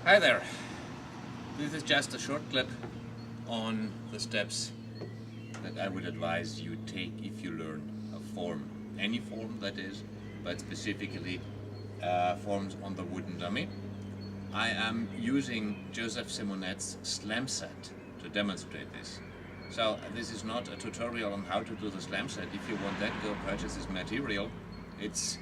Hi there. This is just a short clip on the steps that I would advise you take if you learn a form. Any form that is, but specifically forms on the wooden dummy. I am using Joseph Simonette's slam set to demonstrate this. So this is not a tutorial on how to do the slam set. If you want that, go purchase this material. It's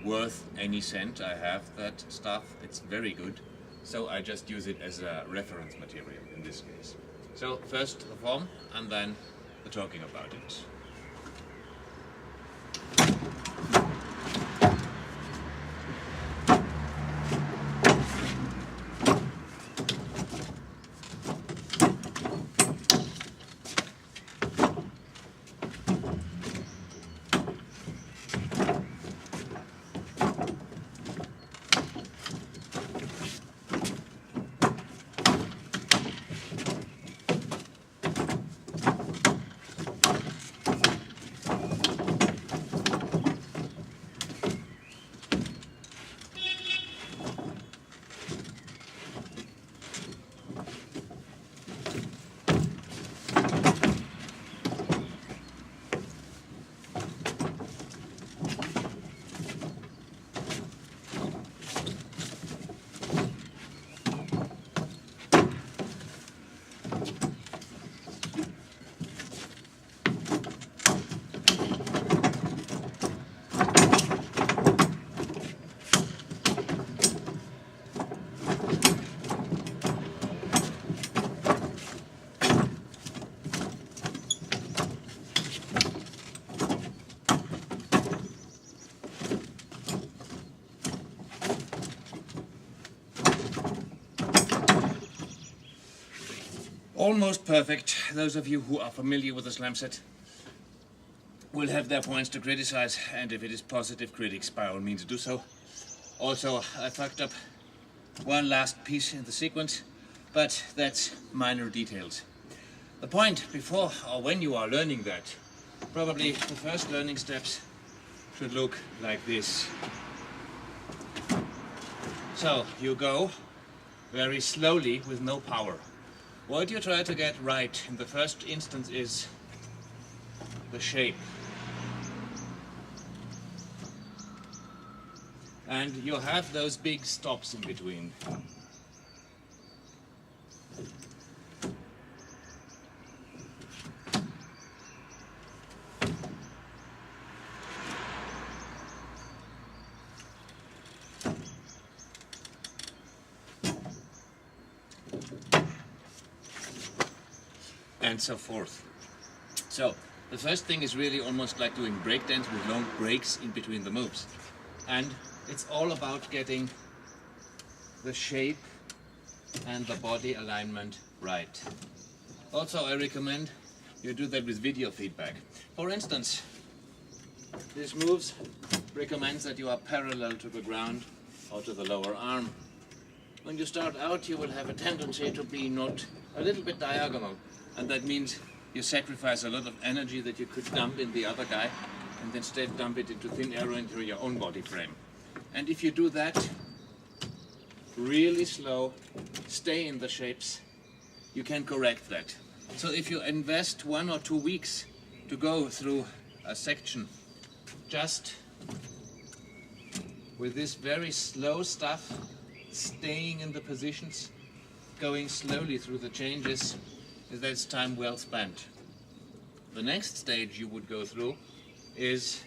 worth any cent. I have that stuff. It's very good. So I just use it as a reference material in this case. So first the form and then the talking about it. Almost perfect. Those of you who are familiar with the slam set will have their points to criticize, and if it is positive critics, by all means do so. Also, I fucked up one last piece in the sequence, but that's minor details. The point before or when you are learning that, probably the first learning steps should look like this. So you go very slowly with no power. What you try to get right in the first instance is the shape. And you have those big stops in between. And so forth. So the first thing is really almost like doing breakdance with long breaks in between the moves. And it's all about getting the shape and the body alignment right. Also, I recommend you do that with video feedback. For instance, this moves recommends that you are parallel to the ground or to the lower arm. When you start out, you will have a tendency to be not a little bit diagonal. And that means you sacrifice a lot of energy that you could dump in the other guy and instead dump it into thin air into your own body frame. And if you do that really slow, stay in the shapes, you can correct that. So if you invest 1 or 2 weeks to go through a section just with this very slow stuff, staying in the positions, going slowly through the changes, that's time well spent. The next stage you would go through is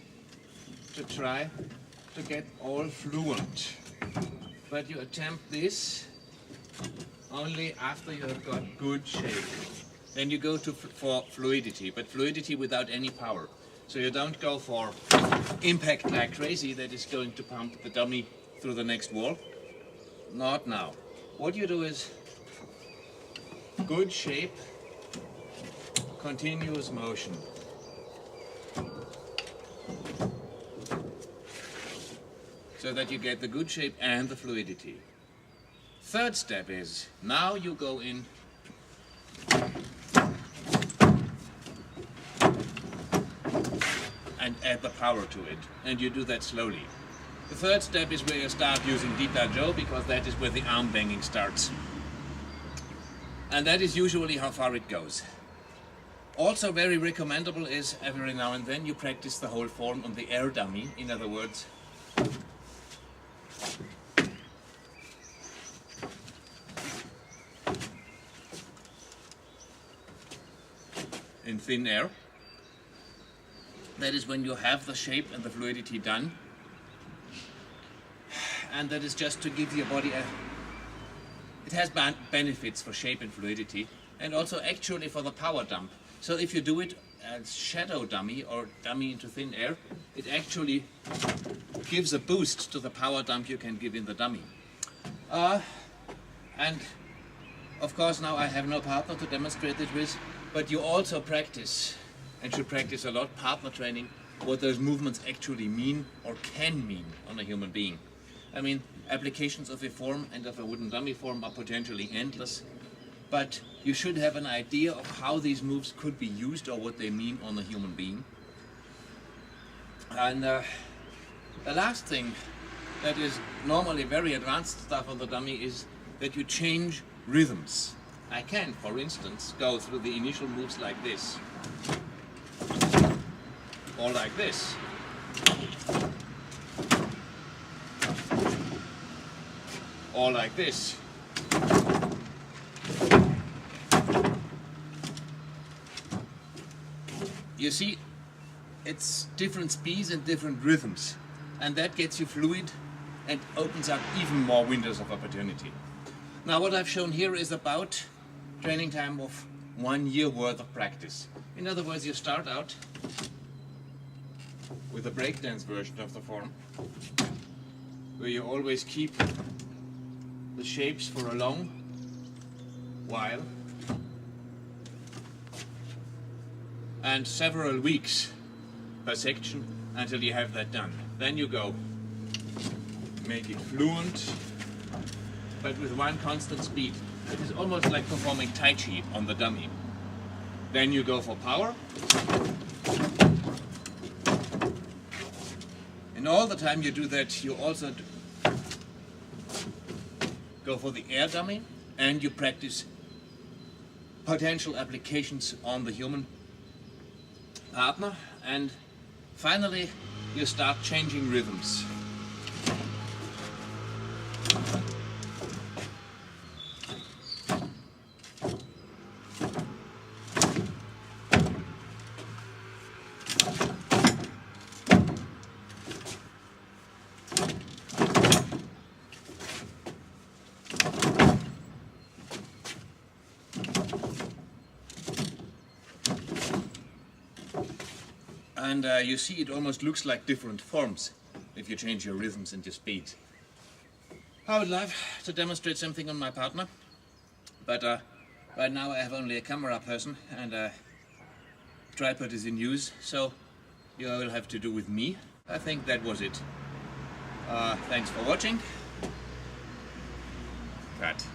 to try to get all fluent. But you attempt this only after you have got good shape. Then you go for fluidity, but fluidity without any power. So you don't go for impact like crazy that is going to pump the dummy through the next wall. Not now. What you do is good shape, continuous motion. So that you get the good shape and the fluidity. Third step is, now you go in and add the power to it, and you do that slowly. The third step is where you start using deep hjow, because that is where the arm banging starts. And that is usually how far it goes. Also very recommendable is every now and then you practice the whole form on the air dummy. In other words, in thin air. That is when you have the shape and the fluidity done. And that is just to give your body it has benefits for shape and fluidity, and also actually for the power dump. So if you do it as shadow dummy or dummy into thin air, it actually gives a boost to the power dump you can give in the dummy. And of course now I have no partner to demonstrate it with, but you also practice, and should practice a lot, partner training, what those movements actually mean or can mean on a human being. I mean, applications of a form and of a wooden dummy form are potentially endless, but you should have an idea of how these moves could be used or what they mean on a human being. And the last thing that is normally very advanced stuff on the dummy is that you change rhythms. I can, for instance, go through the initial moves like this, or like this, or like this. You see, it's different speeds and different rhythms, and that gets you fluid and opens up even more windows of opportunity. Now what I've shown here is about training time of 1 year worth of practice. In other words, you start out with a breakdance version of the form, where you always keep the shapes for a long while and several weeks per section until you have that done. Then you go make it fluent, but with one constant speed. It is almost like performing Tai Chi on the dummy. Then you go for power, and all the time you do that, you also go for the air dummy, and you practice potential applications on the human partner, and finally you start changing rhythms. And you see, it almost looks like different forms if you change your rhythms and your speeds. I would love to demonstrate something on my partner, but right now I have only a camera person and a tripod is in use, so you will have to do with me. I think that was it. Thanks for watching. Cut.